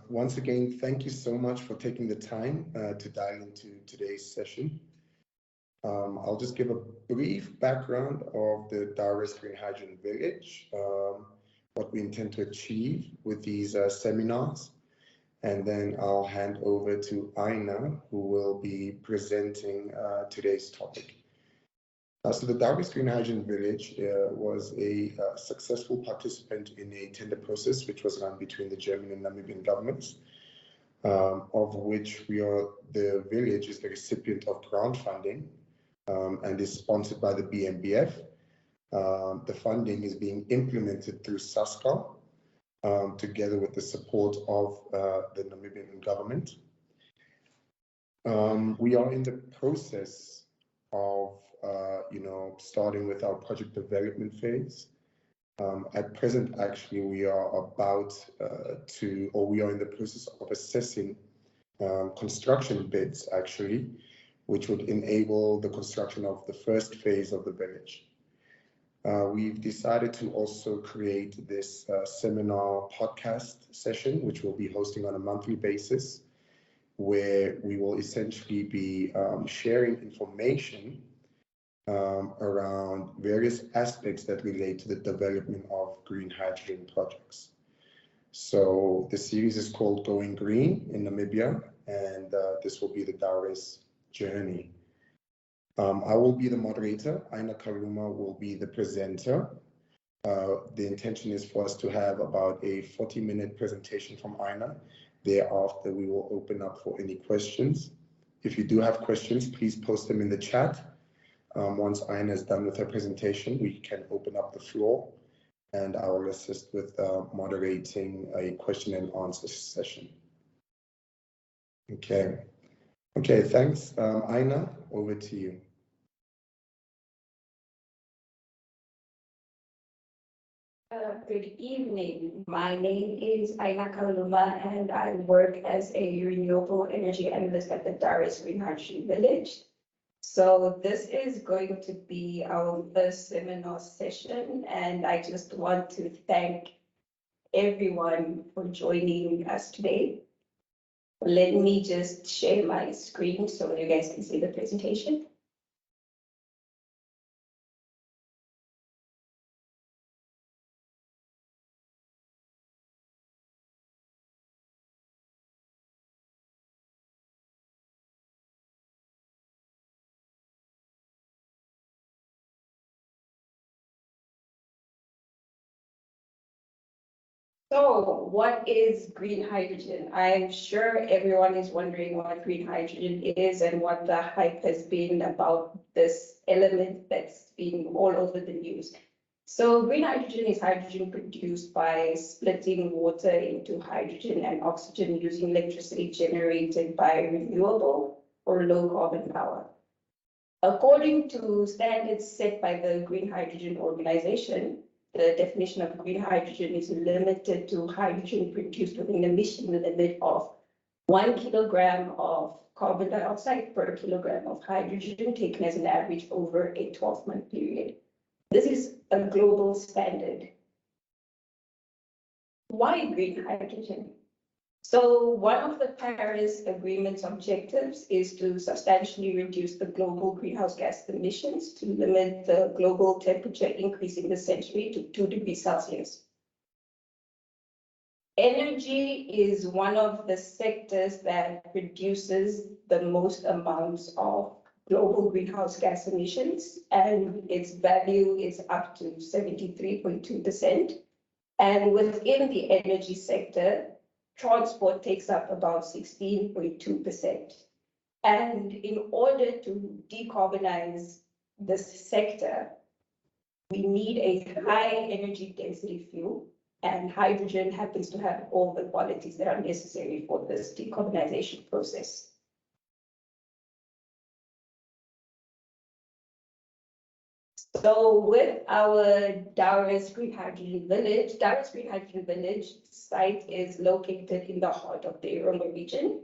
Once again, thank you so much for taking the time to dial into today's session. I'll just give a brief background of the Daures Green Hydrogen Village, what we intend to achieve with these seminars, and then I'll hand over to Aina, who will be presenting today's topic. So the Daures Green Hydrogen Village was a successful participant in a tender process which was run between the German and Namibian governments, of which the village is the recipient of grant funding and is sponsored by the BMBF. The funding is being implemented through SASCA together with the support of the Namibian government. We are in the process of starting with our project development phase. At present, actually, we are we are in the process of assessing construction bids, actually, which would enable the construction of the first phase of the village. We've decided to also create this seminar podcast session, which we'll be hosting on a monthly basis, where we will essentially be sharing information around various aspects that relate to the development of green hydrogen projects. So the series is called Going Green in Namibia, and this will be the Daures journey. I will be the moderator. Aina Karuma will be the presenter. The intention is for us to have about a 40-minute presentation from Aina. Thereafter, we will open up for any questions. If you do have questions, please post them in the chat. Once Aina is done with her presentation, we can open up the floor, and I will assist with moderating a question and answer session. Okay, thanks. Aina, over to you. Good evening. My name is Aina Kaluma, and I work as a renewable energy analyst at the Daures Green Hydrogen Village. So this is going to be our first seminar session, and I just want to thank everyone for joining us today. Let me just share my screen so you guys can see the presentation. So what is green hydrogen? I'm sure everyone is wondering what green hydrogen is and what the hype has been about this element that's been all over the news. So green hydrogen is hydrogen produced by splitting water into hydrogen and oxygen using electricity generated by renewable or low carbon power. According to standards set by the Green Hydrogen Organization, the definition of green hydrogen is limited to hydrogen produced with an emission limit of 1 kilogram of carbon dioxide per kilogram of hydrogen taken as an average over a 12-month period. This is a global standard. Why green hydrogen? So one of the Paris Agreement's objectives is to substantially reduce the global greenhouse gas emissions to limit the global temperature increase in the century to 2 degrees Celsius. Energy is one of the sectors that produces the most amounts of global greenhouse gas emissions, and its value is up to 73.2%. And within the energy sector, transport takes up about 16.2%. And in order to decarbonize this sector, we need a high energy density fuel, and hydrogen happens to have all the qualities that are necessary for this decarbonization process. So with our Daures Green Hydrogen Village, Daures Green Hydrogen Village site is located in the heart of the Irongo region,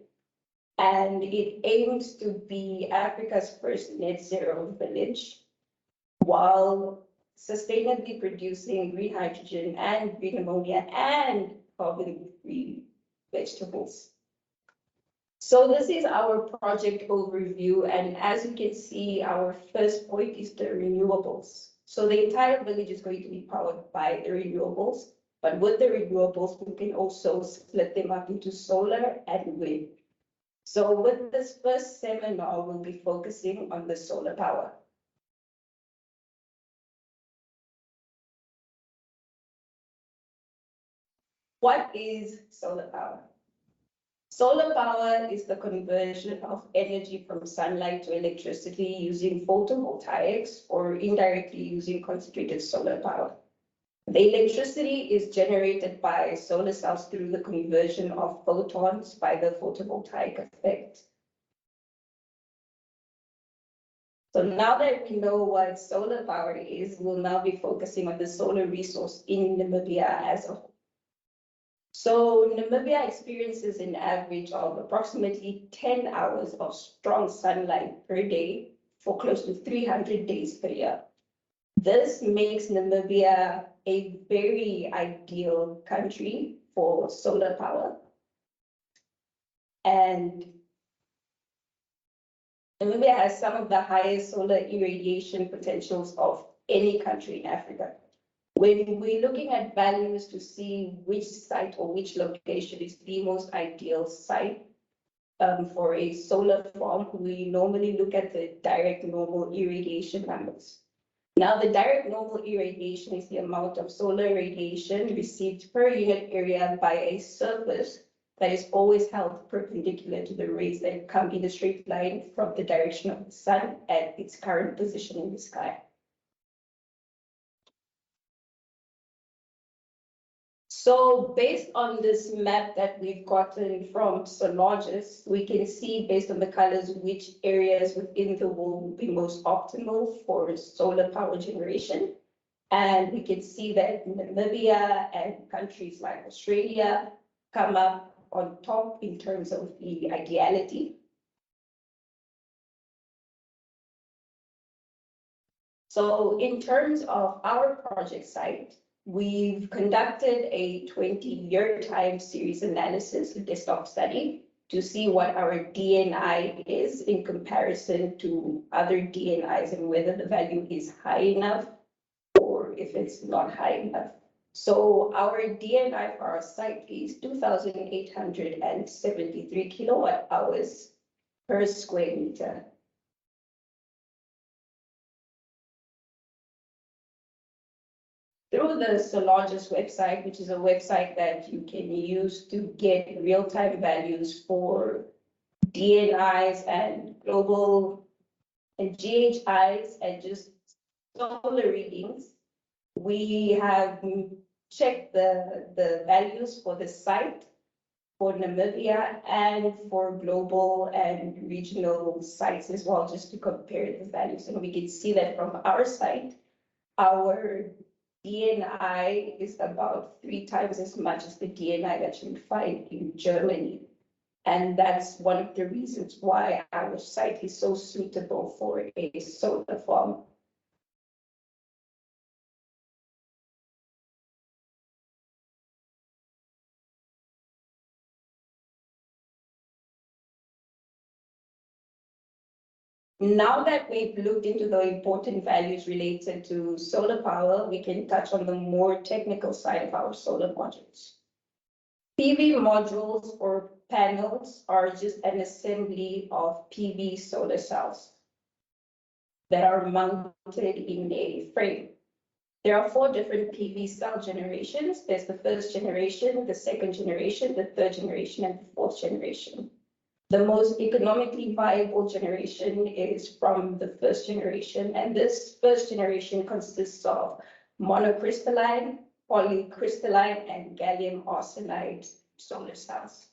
and it aims to be Africa's first net zero village, while sustainably producing green hydrogen and green ammonia and carbon-free vegetables. So this is our project overview, and as you can see, our first point is the renewables. So the entire village is going to be powered by the renewables, but with the renewables, we can also split them up into solar and wind. So with this first seminar, we'll be focusing on the solar power. What is solar power? Solar power is the conversion of energy from sunlight to electricity using photovoltaics or indirectly using concentrated solar power. The electricity is generated by solar cells through the conversion of photons by the photovoltaic effect. So now that we know what solar power is, we'll now be focusing on the solar resource in Namibia as a whole. So Namibia experiences an average of approximately 10 hours of strong sunlight per day for close to 300 days per year. This makes Namibia a very ideal country for solar power. And Namibia has some of the highest solar irradiation potentials of any country in Africa. When we're looking at values to see which site or which location is the most ideal site for a solar farm, we normally look at the direct normal irradiation numbers. Now, the direct normal irradiation is the amount of solar radiation received per unit area by a surface that is always held perpendicular to the rays that come in a straight line from the direction of the sun at its current position in the sky. So based on this map that we've gotten from Sologis, we can see based on the colors which areas within the world will be most optimal for solar power generation. And we can see that Namibia and countries like Australia come up on top in terms of the ideality. So in terms of our project site, we've conducted a 20-year time series analysis, a desktop study, to see what our DNI is in comparison to other DNIs and whether the value is high enough or if it's not high enough. So our DNI for our site is 2,873 kilowatt hours per square meter. Through the Sologis website, which is a website that you can use to get real-time values for DNIs and global and GHIs and just solar readings, we have checked the values for the site for Namibia and for global and regional sites as well, just to compare the values. And we can see that from our site, our DNI is about 3 times as much as the DNI that you find in Germany. And that's one of the reasons why our site is so suitable for a solar farm. Now that we've looked into the important values related to solar power, we can touch on the more technical side of our solar modules. PV modules or panels are just an assembly of PV solar cells that are mounted in a frame. There are 4 different PV cell generations. There's the first generation, the second generation, the third generation, and the fourth generation. The most economically viable generation is from the first generation, and this first generation consists of monocrystalline, polycrystalline, and gallium arsenide solar cells.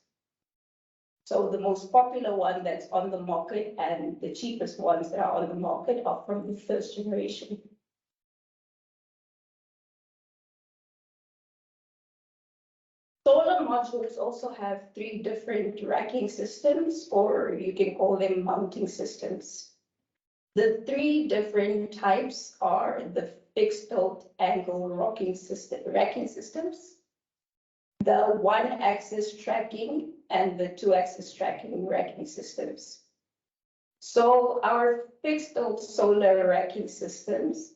So the most popular one that's on the market and the cheapest ones that are on the market are from the first generation. Solar modules also have 3 different racking systems, or you can call them mounting systems. The 3 different types are the fixed tilt angle racking systems, the one-axis tracking and the two-axis tracking racking systems. So our fixed tilt solar racking systems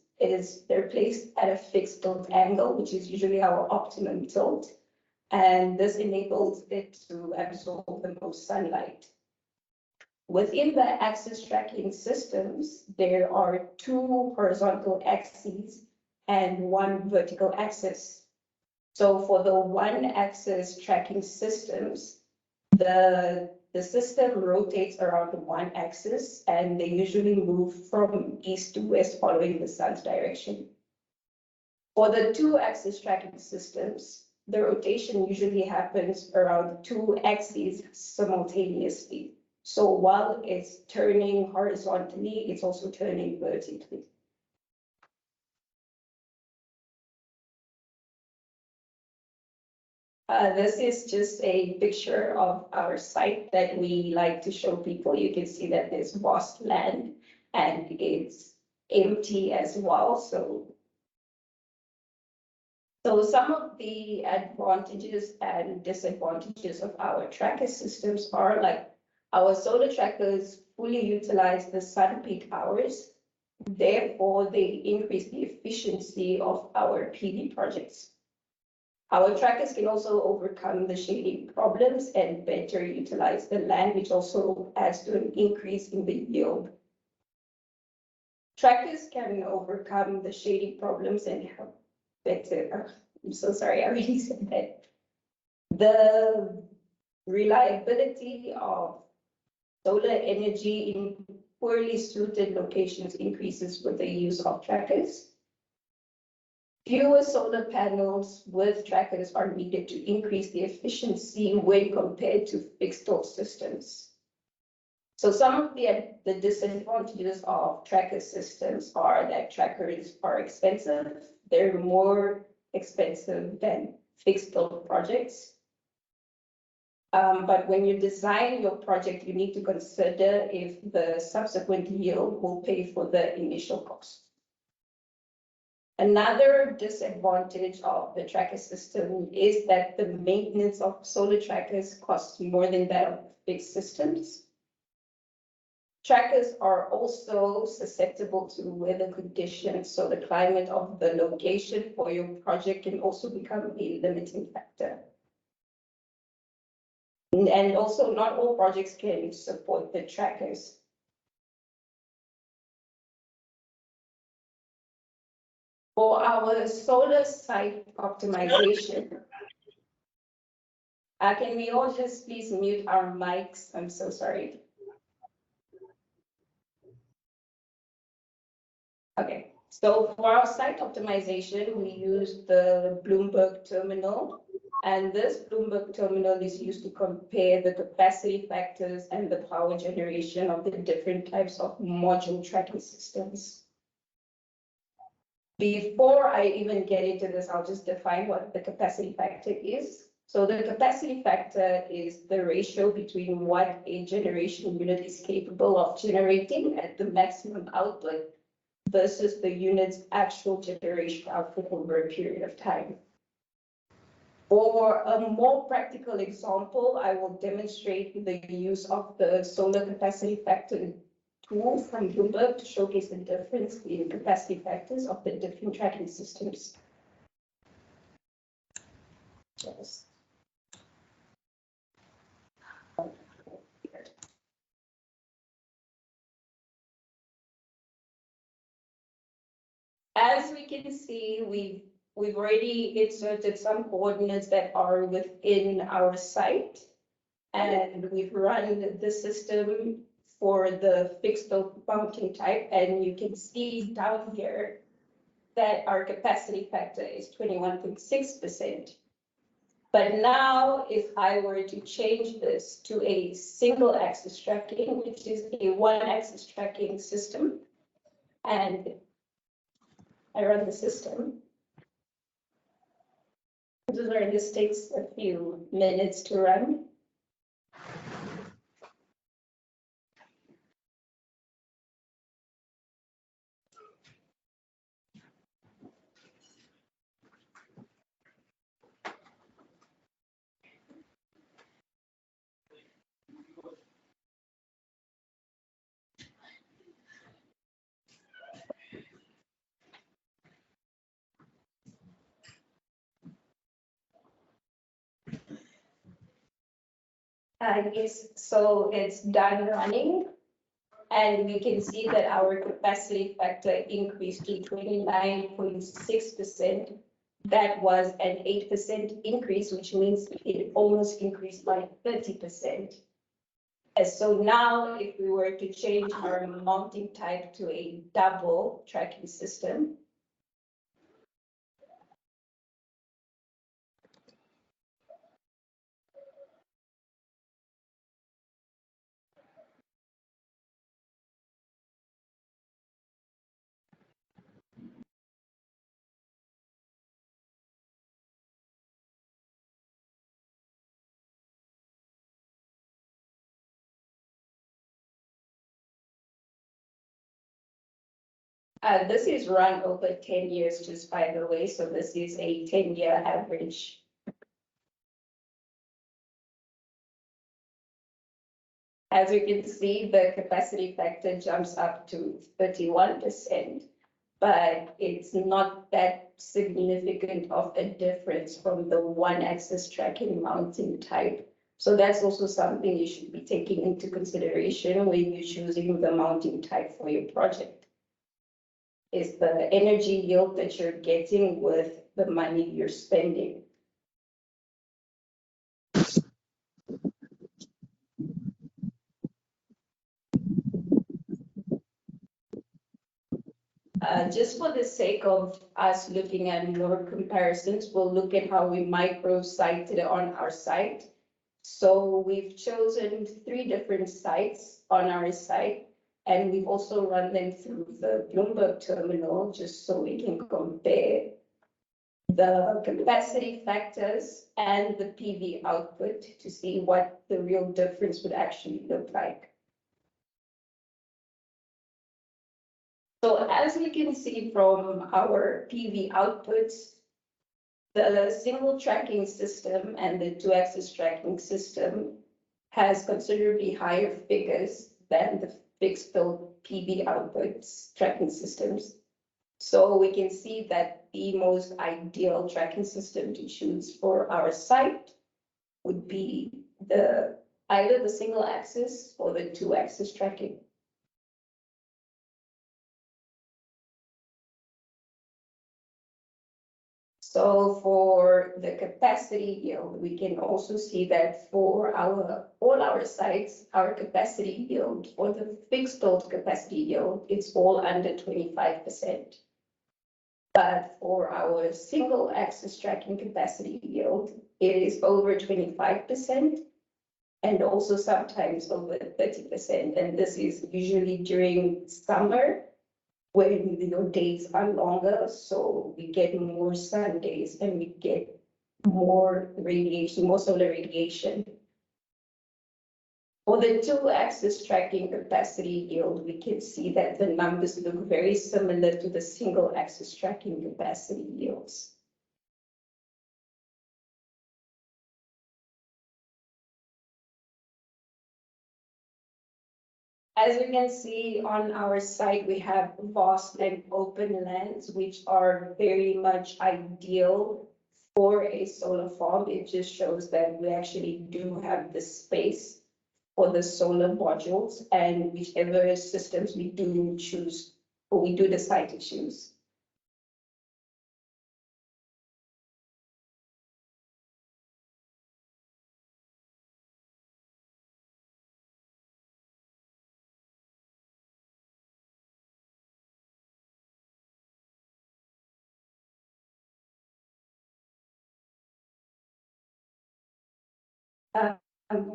they're placed at a fixed tilt angle, which is usually our optimum tilt, and this enables it to absorb the most sunlight. Within the axis tracking systems, there are two horizontal axes and one vertical axis. So for the one axis tracking systems, the system rotates around one axis and they usually move from east to west following the sun's direction. For the two axis tracking systems, the rotation usually happens around two axes simultaneously. So while it's turning horizontally, it's also turning vertically. This is just a picture of our site that we like to show people. You can see that there's vast land and it's empty as well. So some of the advantages and disadvantages of our tracker systems are like our solar trackers fully utilize the sun peak hours. Therefore, they increase the efficiency of our PV projects. Our trackers can also overcome the shading problems and better utilize the land, which also adds to an increase in the yield. Trackers can overcome the shading problems and have better, I'm so sorry, I already said that. The reliability of solar energy in poorly suited locations increases with the use of trackers. Fewer solar panels with trackers are needed to increase the efficiency when compared to fixed tilt systems. So some of the disadvantages of tracker systems are that trackers are expensive. They're more expensive than fixed tilt projects. But when you design your project, you need to consider if the subsequent yield will pay for the initial cost. Another disadvantage of the tracker system is that the maintenance of solar trackers costs more than that of fixed systems. Trackers are also susceptible to weather conditions, so the climate of the location for your project can also become a limiting factor. And also, not all projects can support the trackers. For our solar site optimization, can we all just please mute our mics? I'm so sorry. Okay, so for our site optimization, we use the Bloomberg terminal. And this Bloomberg terminal is used to compare the capacity factors and the power generation of the different types of module tracking systems. Before I even get into this, I'll just define what the capacity factor is. So the capacity factor is the ratio between what a generation unit is capable of generating at the maximum output versus the unit's actual generation output over a period of time. For a more practical example, I will demonstrate the use of the solar capacity factor tool from Bloomberg to showcase the difference in capacity factors of the different tracking systems. Yes. As we can see, we've already inserted some coordinates that are within our site, and we've run the system for the fixed tilt mounting type, and you can see down here that our capacity factor is 21.6%. But now, if I were to change this to a single axis tracking, which is a one axis tracking system, and I run the system, this takes a few minutes to run. Yes, so it's done running. And we can see that our capacity factor increased to 29.6%. That was an 8% increase, which means it almost increased by 30%. And so now if we were to change our mounting type to a double tracking system, this is run over 10 years, just by the way. So this is a 10-year average. As you can see, the capacity factor jumps up to 31%, but it's not that significant of a difference from the one-axis tracking mounting type. So that's also something you should be taking into consideration when you're choosing the mounting type for your project. Is the energy yield that you're getting with the money you're spending. Just for the sake of us looking at more comparisons, we'll look at how we micro-sited on our site. So we've chosen 3 different sites on our site, and we've also run them through the Bloomberg terminal just so we can compare the capacity factors and the PV output to see what the real difference would actually look like. So as we can see from our PV outputs, the single tracking system and the 2-axis tracking system has considerably higher figures than the fixed tilt PV outputs tracking systems. So we can see that the most ideal tracking system to choose for our site would be either the single axis or the 2-axis tracking. So for the capacity yield, we can also see that for all our sites, our capacity yield for the fixed tilt capacity yield, it's all under 25%. But for our single axis tracking capacity yield, it is over 25% and also sometimes over 30%. And this is usually during summer when your days are longer, so we get more sun days and we get more radiation, more solar radiation. For the 2-axis tracking capacity yield, we can see that the numbers look very similar to the single axis tracking capacity yields. As you can see on our site, we have vast and open lands, which are very much ideal for a solar farm. It just shows that we actually do have the space for the solar modules and whichever systems we do choose or we do decide to choose.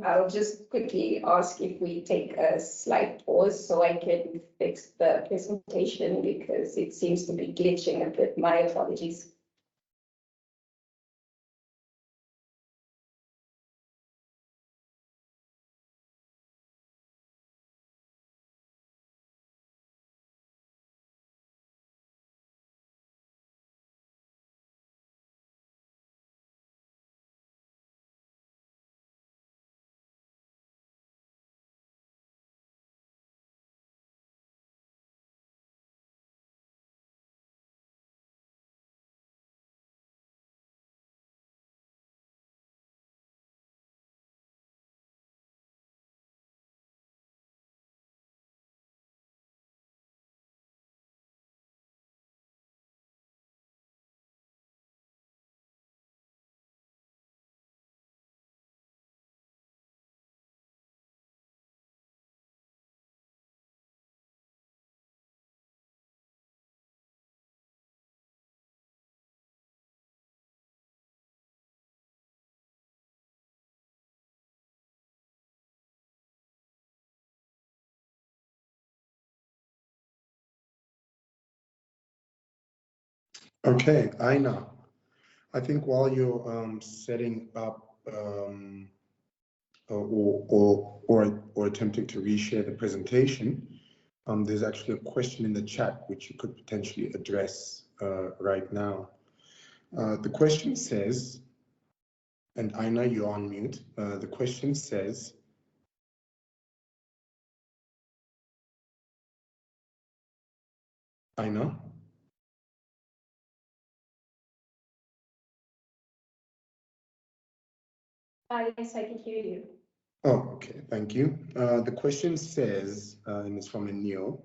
I'll just quickly ask if we take a slight pause so I can fix the presentation because it seems to be glitching a bit. My apologies. Okay, Aina, I think while you're setting up or attempting to reshare the presentation, there's actually a question in the chat which you could potentially address right now. The question says, and Aina, you're on mute. The question says, Aina? Yes, I can hear you. Oh, okay, thank you. The question says, and it's from Anil,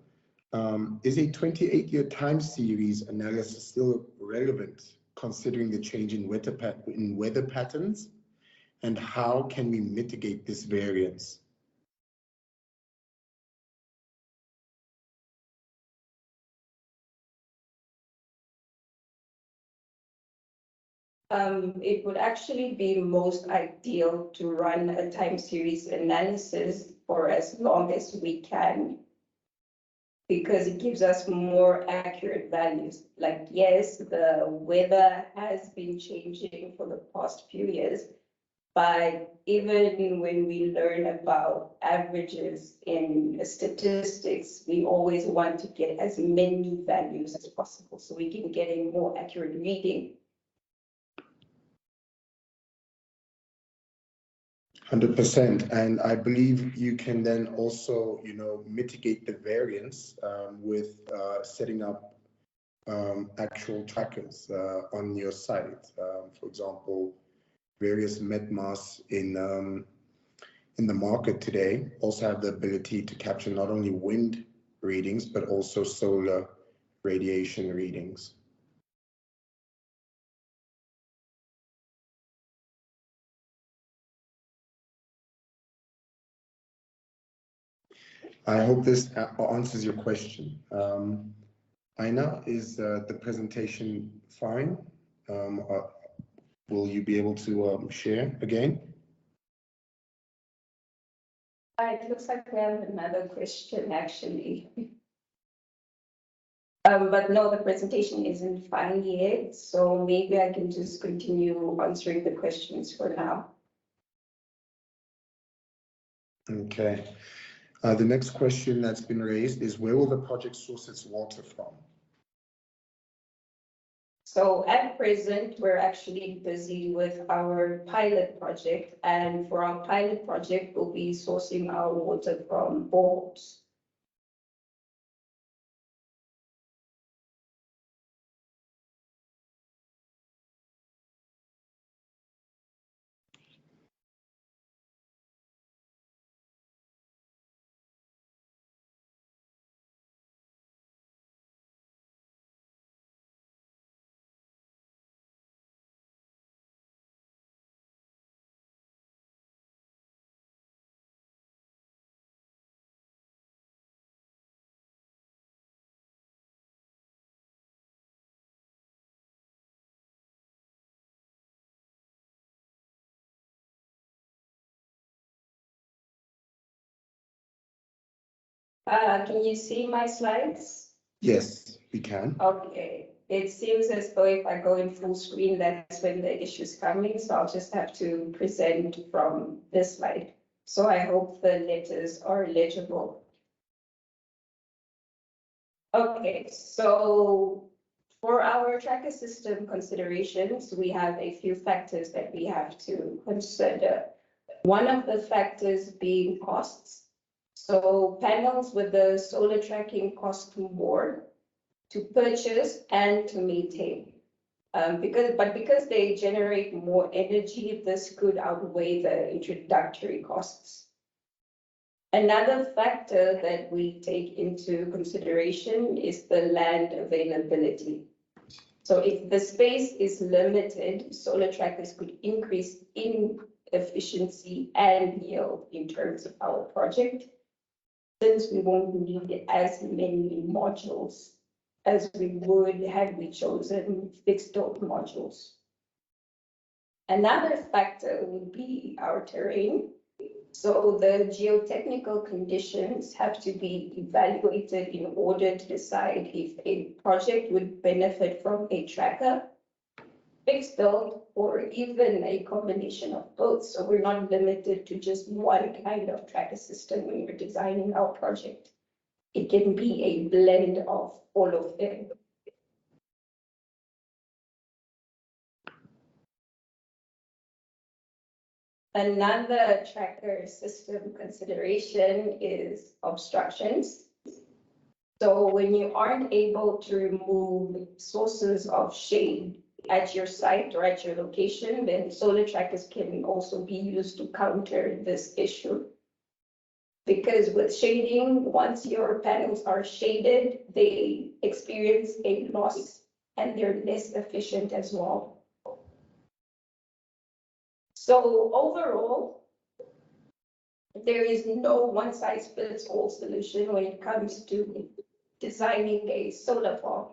is a 28-year time series analysis still relevant considering the change in weather patterns? And how can we mitigate this variance? It would actually be most ideal to run a time series analysis for as long as we can, because it gives us more accurate values. Like, yes, the weather has been changing for the past few years, but even when we learn about averages in statistics, we always want to get as many values as possible so we can get a more accurate reading. 100%, and I believe you can then also, mitigate the variance with setting up actual trackers on your site. For example, various MetMasts in the market today also have the ability to capture not only wind readings but also solar radiation readings. I hope this answers your question. Aina, is the presentation fine? Will you be able to share again? It looks like we have another question, actually. But no, the presentation isn't fine yet, so maybe I can just continue answering the questions for now. Okay. The next question that's been raised is, where will the project source its water from? So at present, we're actually busy with our pilot project, and for our pilot project, we'll be sourcing our water from boreholes. Can you see my slides? Yes, we can. Okay, it seems as though if I go in full screen, that's when the issue's coming, so I'll just have to present from this slide. So I hope the letters are legible. Okay, so for our tracker system considerations, we have a few factors that we have to consider. One of the factors being costs. So panels with the solar tracking cost more to purchase and to maintain. Because they generate more energy, this could outweigh the introductory costs. Another factor that we take into consideration is the land availability. So if the space is limited, solar trackers could increase in efficiency and yield in terms of our project, since we won't need as many modules as we would had we chosen fixed dome modules. Another factor would be our terrain. So the geotechnical conditions have to be evaluated in order to decide if a project would benefit from a tracker, fixed build, or even a combination of both. So we're not limited to just one kind of tracker system when we're designing our project. It can be a blend of all of them. Another tracker system consideration is obstructions. So when you aren't able to remove sources of shade at your site or at your location, then solar trackers can also be used to counter this issue. Because with shading, once your panels are shaded, they experience a loss and they're less efficient as well. So overall, there is no one-size-fits-all solution when it comes to designing a solar farm.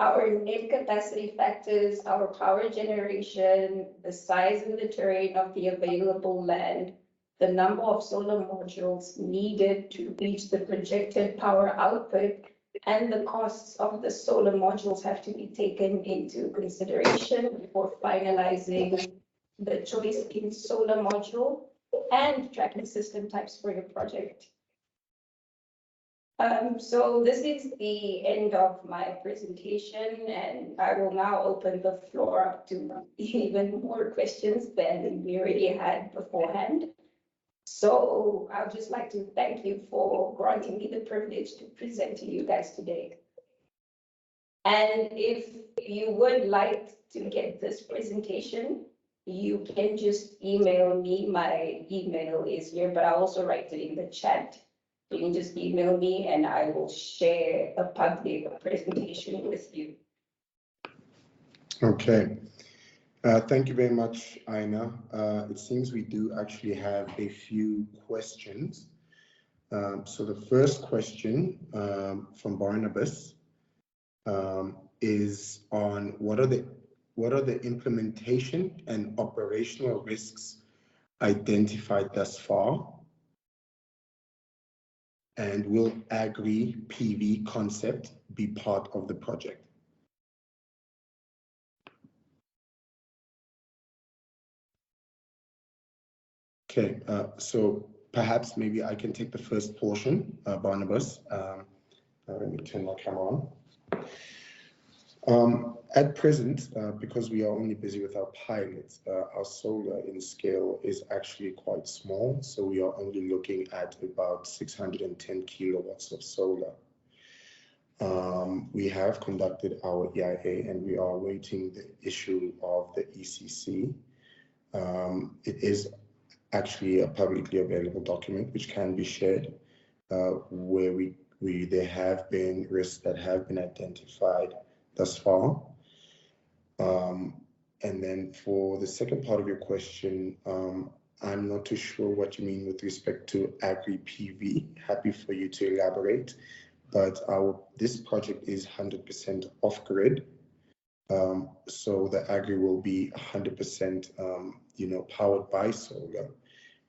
Our net capacity factors, our power generation, the size and the terrain of the available land, the number of solar modules needed to reach the projected power output, and the costs of the solar modules have to be taken into consideration before finalizing the choice in solar module and tracking system types for your project. So this is the end of my presentation, and I will now open the floor up to even more questions than we already had beforehand. So I'd just like to thank you for granting me the privilege to present to you guys today. And if you would like to get this presentation, you can just email me. My email is here, but I'll also write it in the chat. You can just email me and I will share a public presentation with you. Okay. Thank you very much, Aina. It seems we do actually have a few questions. So the first question from Barnabas is on what are the implementation and operational risks identified thus far? And will agri-PV concept be part of the project? Okay, so perhaps maybe I can take the first portion, Barnabas. Let me turn my camera on. At present, because we are only busy with our pilot, our solar in scale is actually quite small. So we are only looking at about 610 kilowatts of solar. We have conducted our EIA and we are awaiting the issue of the ECC. It is actually a publicly available document which can be shared, where there have been risks that have been identified thus far. And then for the second part of your question, I'm not too sure what you mean with respect to agri-PV. Happy for you to elaborate, but this project is 100% off-grid. So the agri will be 100% powered by solar.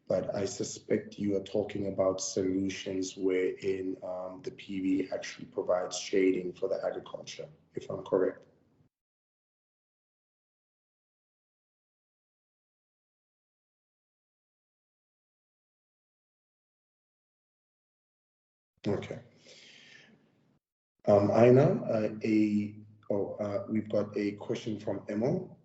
But I suspect you are talking about solutions wherein the PV actually provides shading for the agriculture, if I'm correct. Okay. Aina, we've got a question from Emil.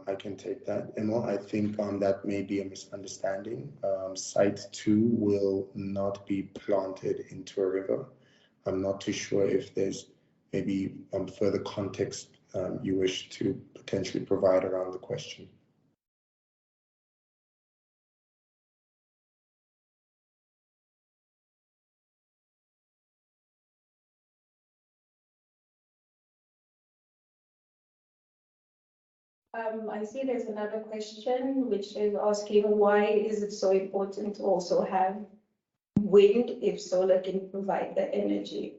I can take that. Emil, I think that may be a misunderstanding. Site 2 will not be planted into a river. I'm not too sure if there's maybe further context you wish to potentially provide around the question. I see there's another question which is asking why is it so important to also have wind if solar can provide the energy?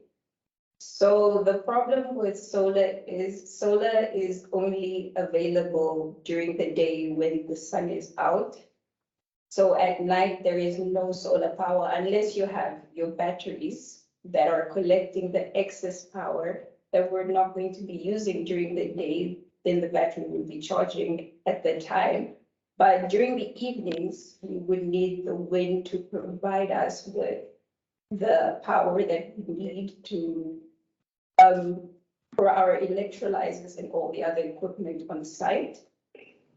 So the problem with solar is only available during the day when the sun is out. So at night, there is no solar power unless you have your batteries that are collecting the excess power that we're not going to be using during the day. Then the battery will be charging at the time. But during the evenings, we would need the wind to provide us with the power that we need to for our electrolyzers and all the other equipment on site.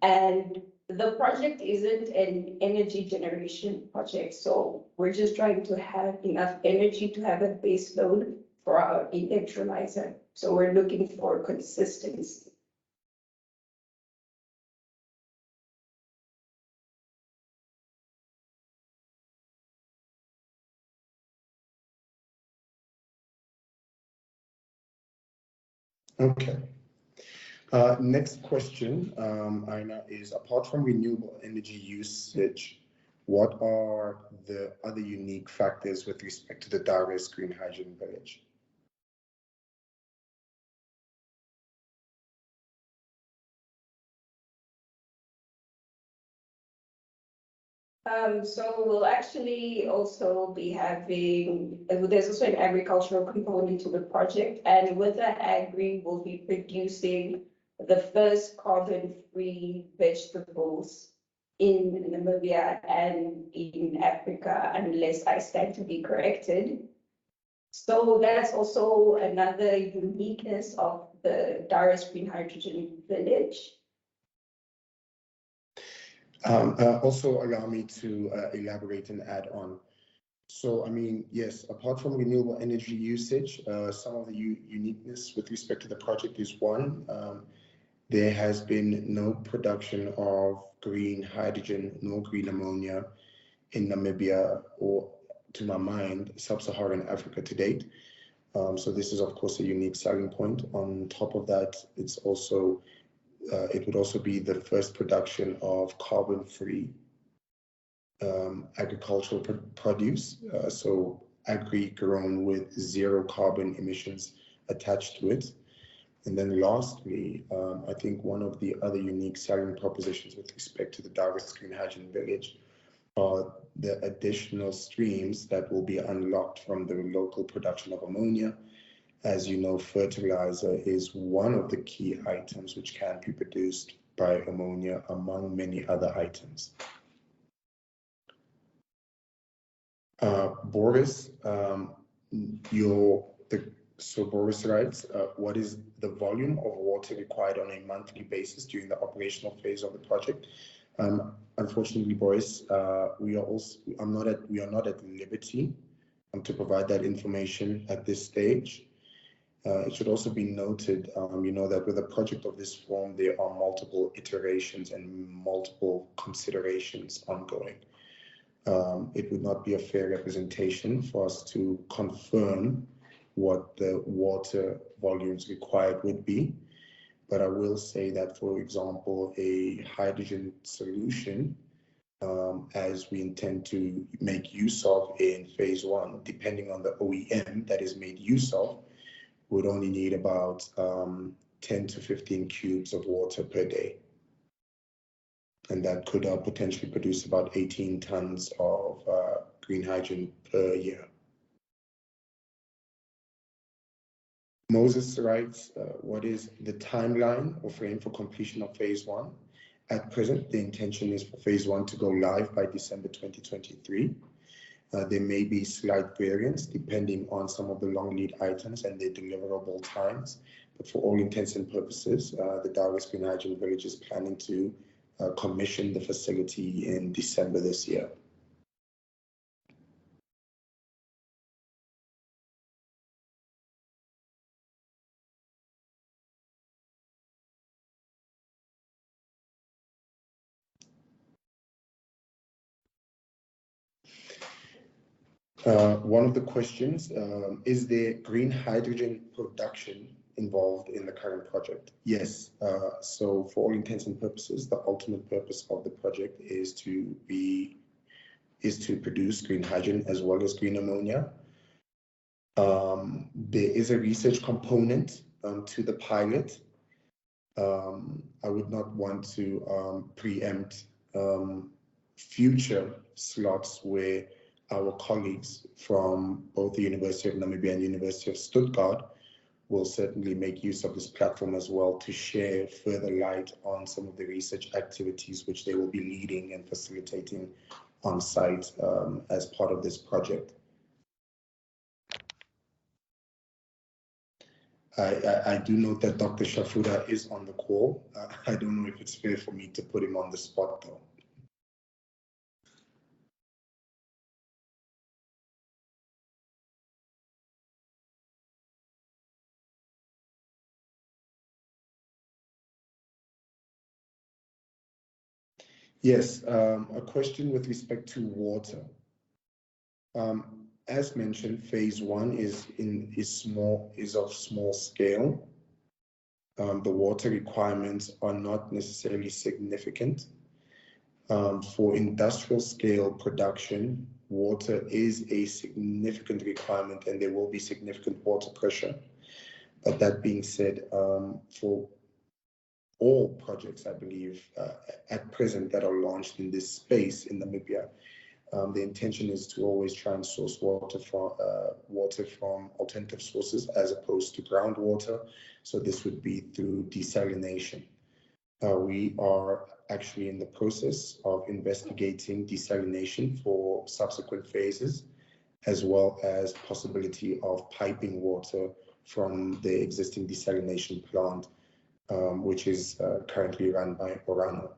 And the project isn't an energy generation project, so we're just trying to have enough energy to have a base load for our electrolyzer. So we're looking for consistency. Okay. Next question, Aina, is apart from renewable energy usage, what are the other unique factors with respect to the Daures Green Hydrogen Village? So we'll actually also be having, there's also an agricultural component to the project, and with the agri, we'll be producing the first carbon-free vegetables in Namibia and in Africa, unless I stand to be corrected. So that's also another uniqueness of the Daures Green Hydrogen Village. Also allow me to elaborate and add on. So, I mean, yes, apart from renewable energy usage, some of the uniqueness with respect to the project is one, there has been no production of green hydrogen, no green ammonia in Namibia or, to my mind, sub-Saharan Africa to date. So this is, of course, a unique selling point. On top of that, it's also it would also be the first production of carbon-free agricultural produce, so agri-grown with zero carbon emissions attached to it. And then lastly, I think one of the other unique selling propositions with respect to the Daures Green Hydrogen Village are the additional streams that will be unlocked from the local production of ammonia. As you know, fertilizer is one of the key items which can be produced by ammonia, among many other items. Boris, so Boris writes, what is the volume of water required on a monthly basis during the operational phase of the project? Unfortunately, Boris, we are not at liberty to provide that information at this stage. It should also be noted, that with a project of this form, there are multiple iterations and multiple considerations ongoing. It would not be a fair representation for us to confirm what the water volumes required would be. But I will say that, for example, a hydrogen solution, as we intend to make use of in phase one, depending on the OEM that is made use of, would only need about 10 to 15 cubes of water per day. And that could potentially produce about 18 tons of green hydrogen per year. Moses writes, what is the timeline or frame for completion of phase one? At present, the intention is for phase one to go live by December 2023. There may be slight variance depending on some of the long lead items and their deliverable times. But for all intents and purposes, the Daures Green Hydrogen Village is planning to commission the facility in December this year. One of the questions, is there green hydrogen production involved in the current project? Yes. So for all intents and purposes, the ultimate purpose of the project is to produce green hydrogen as well as green ammonia. There is a research component to the pilot. I would not want to preempt future slots where our colleagues from both the University of Namibia and University of Stuttgart will certainly make use of this platform as well to share further light on some of the research activities which they will be leading and facilitating on site as part of this project. I do note that Dr. Shafuda is on the call. I don't know if it's fair for me to put him on the spot though. Yes, a question with respect to water. As mentioned, phase one is of small scale. The water requirements are not necessarily significant. For industrial scale production, water is a significant requirement and there will be significant water pressure. But that being said, for all projects, I believe, at present that are launched in this space in Namibia, the intention is to always try and source water from alternative sources as opposed to groundwater. So this would be through desalination. We are actually in the process of investigating desalination for subsequent phases, as well as possibility of piping water from the existing desalination plant, which is currently run by Orano.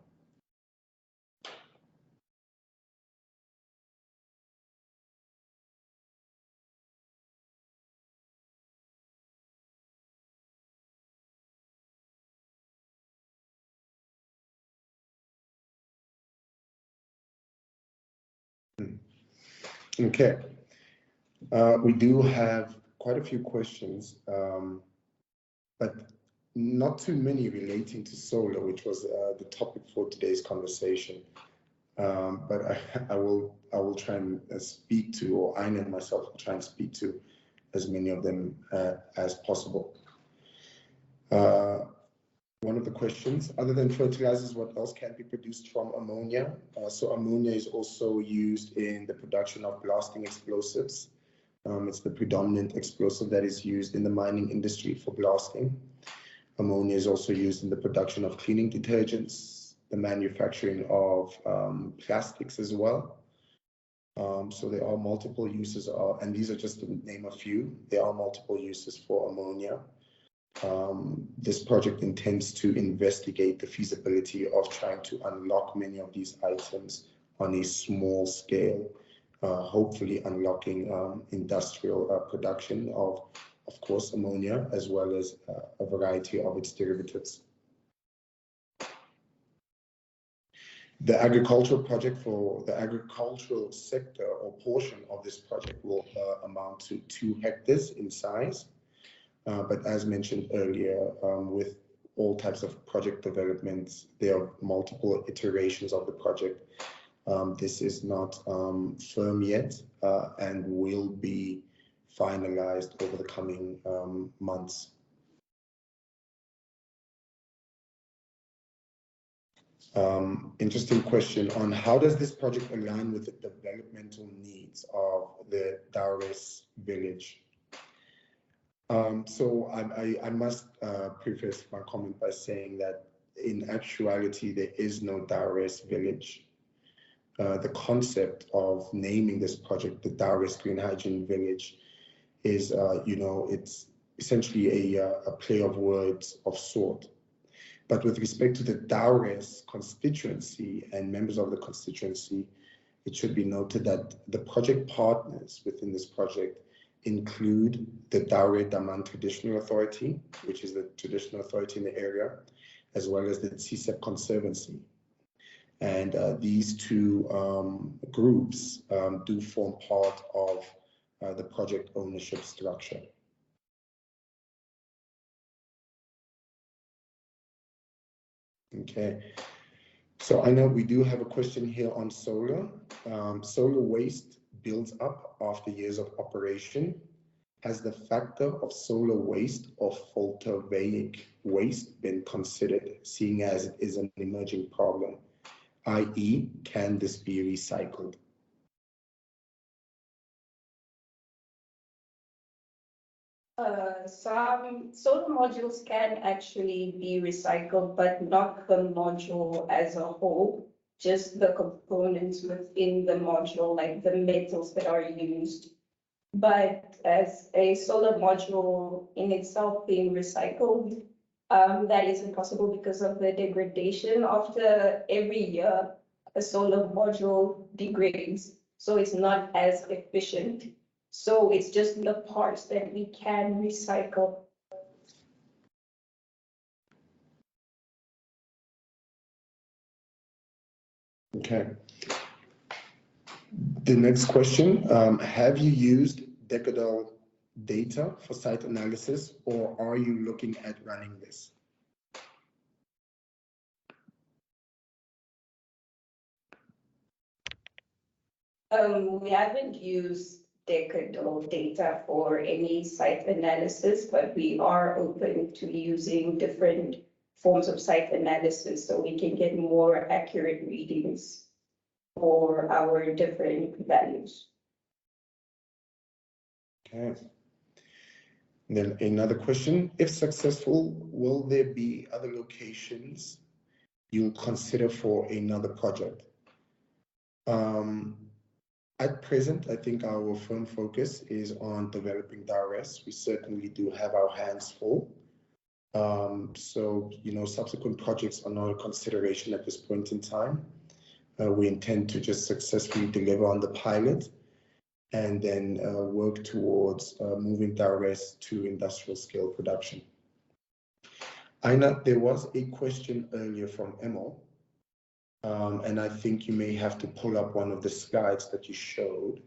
Okay, we do have quite a few questions, but not too many relating to solar, which was the topic for today's conversation. But I will try and speak to, or Aina and myself will try and speak to as many of them as possible. One of the questions, other than fertilizers, what else can be produced from ammonia? So ammonia is also used in the production of blasting explosives. It's the predominant explosive that is used in the mining industry for blasting. Ammonia is also used in the production of cleaning detergents, the manufacturing of plastics as well. So there are multiple uses, and these are just to name a few. There are multiple uses for ammonia. This project intends to investigate the feasibility of trying to unlock many of these items on a small scale, hopefully unlocking industrial production of course, ammonia, as well as a variety of its derivatives. The agricultural project for the agricultural sector or portion of this project will amount to 2 hectares in size. But as mentioned earlier, with all types of project developments, there are multiple iterations of the project. This is not firm yet and will be finalized over the coming months. Interesting question on how does this project align with the developmental needs of the Daures village? So I must preface my comment by saying that in actuality, there is no Daures village. The concept of naming this project the Daures Green Hydrogen Village is, it's essentially a play of words of sort. But with respect to the Daures constituency and members of the constituency, it should be noted that the project partners within this project include the Daure Daman Traditional Authority, which is the traditional authority in the area, as well as the CSEP Conservancy. And these two groups do form part of the project ownership structure. Okay, so I know we do have a question here on solar. Solar waste builds up after years of operation. Has the factor of solar waste or photovoltaic waste been considered, seeing as it is an emerging problem? i.e., can this be recycled? Some solar modules can actually be recycled, but not the module as a whole, just the components within the module, like the metals that are used. But as a solar module in itself being recycled, that isn't possible because of the degradation. After every year, a solar module degrades, so it's not as efficient. So it's just the parts that we can recycle. Okay. The next question, have you used decadal data for site analysis, or are you looking at running this? We haven't used decadal data for any site analysis, but we are open to using different forms of site analysis so we can get more accurate readings for our different values. Okay. And then another question, if successful, will there be other locations you'll consider for another project? At present, I think our firm focus is on developing Daures. We certainly do have our hands full. So, subsequent projects are not a consideration at this point in time. We intend to just successfully deliver on the pilot and then work towards moving Daures to industrial scale production. Aina, there was a question earlier from Emil. And I think you may have to pull up one of the slides that you showed.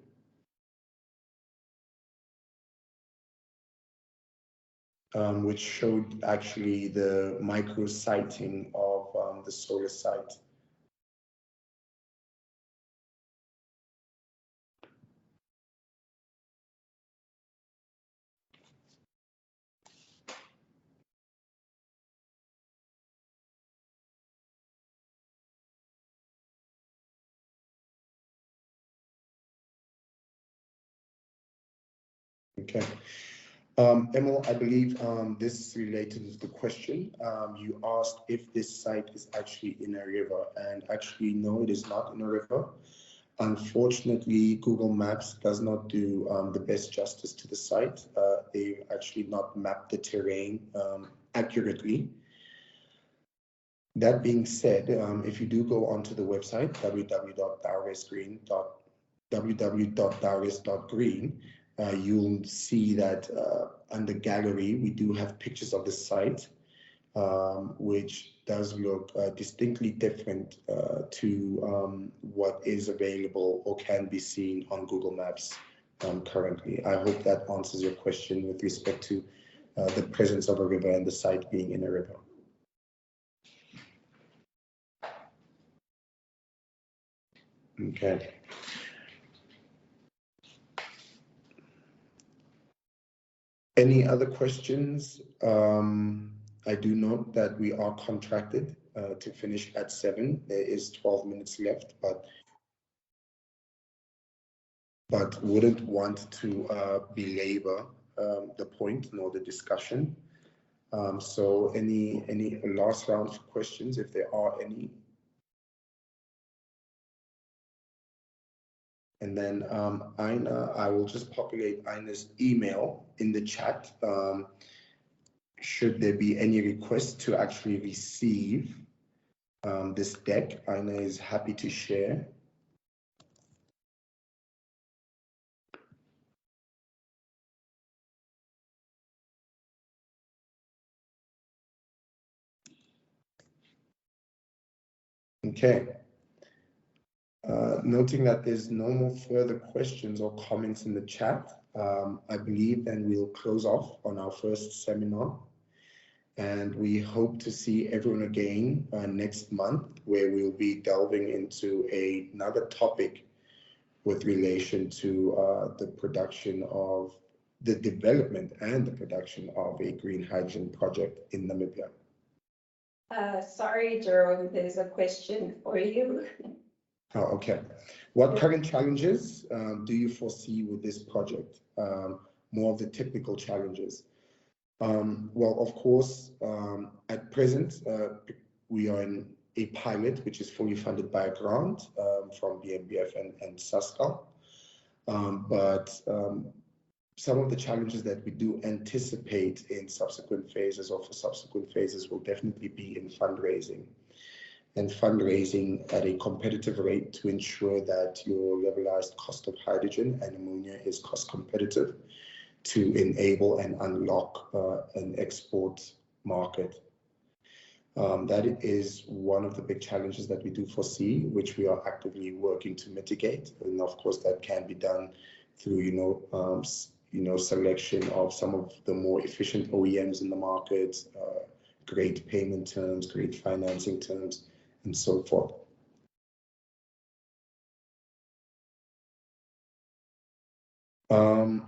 Which showed actually the micro-siting of the solar site. Okay. Emil, I believe this is related to the question. You asked if this site is actually in a river, and actually, no, it is not in a river. Unfortunately, Google Maps does not do the best justice to the site. They've actually not mapped the terrain accurately. That being said, if you do go onto the website, www.daures.green, you'll see that under gallery, we do have pictures of the site, which does look distinctly different to what is available or can be seen on Google Maps currently. I hope that answers your question with respect to the presence of a river and the site being in a river. Okay. Any other questions? I do note that we are contracted to finish at 7. There is 12 minutes left, but wouldn't want to belabor the point nor the discussion. So any last round of questions, if there are any? And then Aina, I will just populate Aina's email in the chat. Should there be any request to actually receive this deck, Aina is happy to share. Okay. Noting that there's no more further questions or comments in the chat, I believe then we'll close off on our first seminar. And we hope to see everyone again next month, where we'll be delving into another topic with relation to the production of the development and the production of a green hydrogen project in Namibia. Sorry, Jerome, there's a question for you. Oh, okay. What current challenges do you foresee with this project? More of the technical challenges. Well, of course, at present, we are in a pilot, which is fully funded by a grant from BMBF and SASCA. But some of the challenges that we do anticipate in subsequent phases or for subsequent phases will definitely be in fundraising. And fundraising at a competitive rate to ensure that your levelized cost of hydrogen and ammonia is cost competitive to enable and unlock an export market. That is one of the big challenges that we do foresee, which we are actively working to mitigate. And of course, that can be done through, selection of some of the more efficient OEMs in the market, great payment terms, great financing terms, and so forth.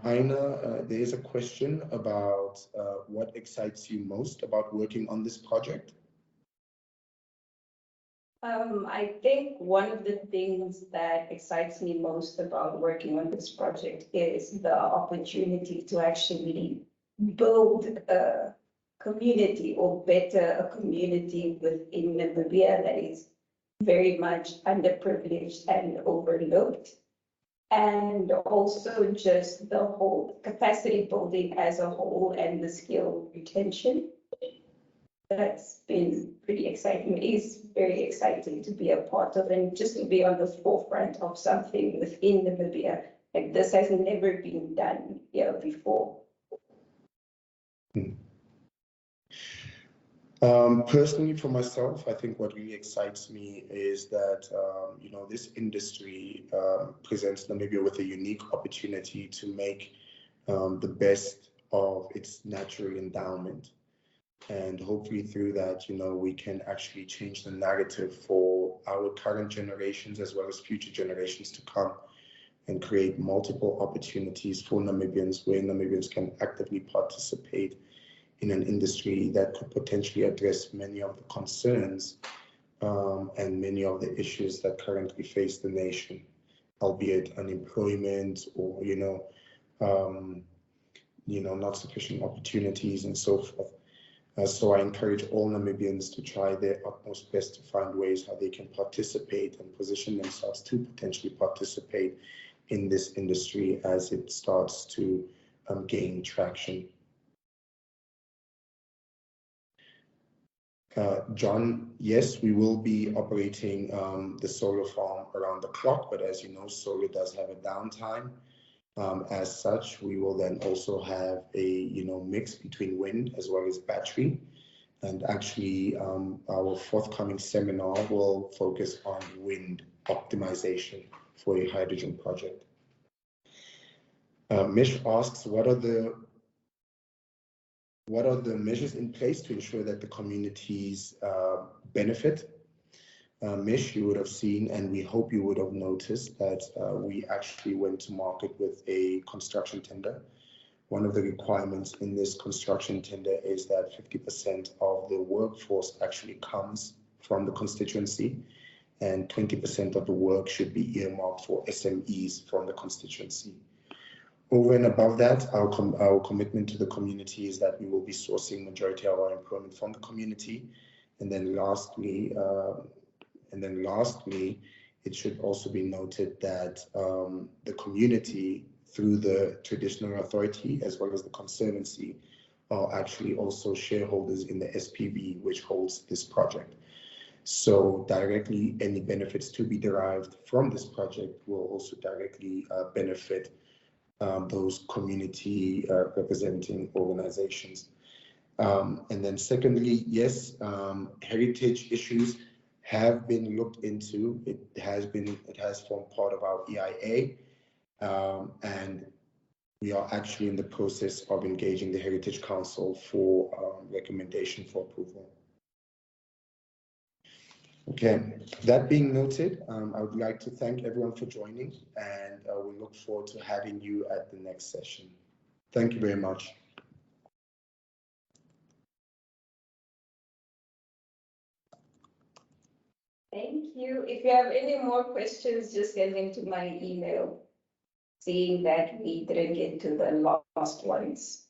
Aina, there is a question about what excites you most about working on this project? I think one of the things that excites me most about working on this project is the opportunity to actually build a community, or better, a community within Namibia that is very much underprivileged and overlooked. And also just the whole capacity building as a whole and the skill retention. That's been pretty exciting. It is very exciting to be a part of, and just to be on the forefront of something within Namibia. Like, this has never been done here before. Personally, for myself, I think what really excites me is that, this industry presents Namibia with a unique opportunity to make the best of its natural endowment. And hopefully through that, we can actually change the narrative for our current generations as well as future generations to come, and create multiple opportunities for Namibians where Namibians can actively participate in an industry that could potentially address many of the concerns and many of the issues that currently face the nation, albeit unemployment or, not sufficient opportunities and so forth. So I encourage all Namibians to try their utmost best to find ways how they can participate and position themselves to potentially participate in this industry as it starts to gain traction. John, yes, we will be operating the solar farm around the clock, but as you know, solar does have a downtime. As such, we will then also have a mix between wind as well as battery. And actually, our forthcoming seminar will focus on wind optimization for a hydrogen project. Mish asks, what are the measures in place to ensure that the communities benefit? Mish, you would have seen, and we hope you would have noticed that we actually went to market with a construction tender. One of the requirements in this construction tender is that 50% of the workforce actually comes from the constituency, and 20% of the work should be earmarked for SMEs from the constituency. Over and above that, our commitment to the community is that we will be sourcing majority of our employment from the community. And then lastly, it should also be noted that the community, through the traditional authority as well as the conservancy, are actually also shareholders in the SPV, which holds this project. So directly, any benefits to be derived from this project will also directly benefit those community representing organizations. And then secondly, yes, heritage issues have been looked into. It has formed part of our EIA, and we are actually in the process of engaging the Heritage Council for recommendation for approval. Okay, that being noted, I would like to thank everyone for joining, and we look forward to having you at the next session. Thank you very much. Thank you. If you have any more questions, just send them to my email, seeing that we didn't get to the last ones.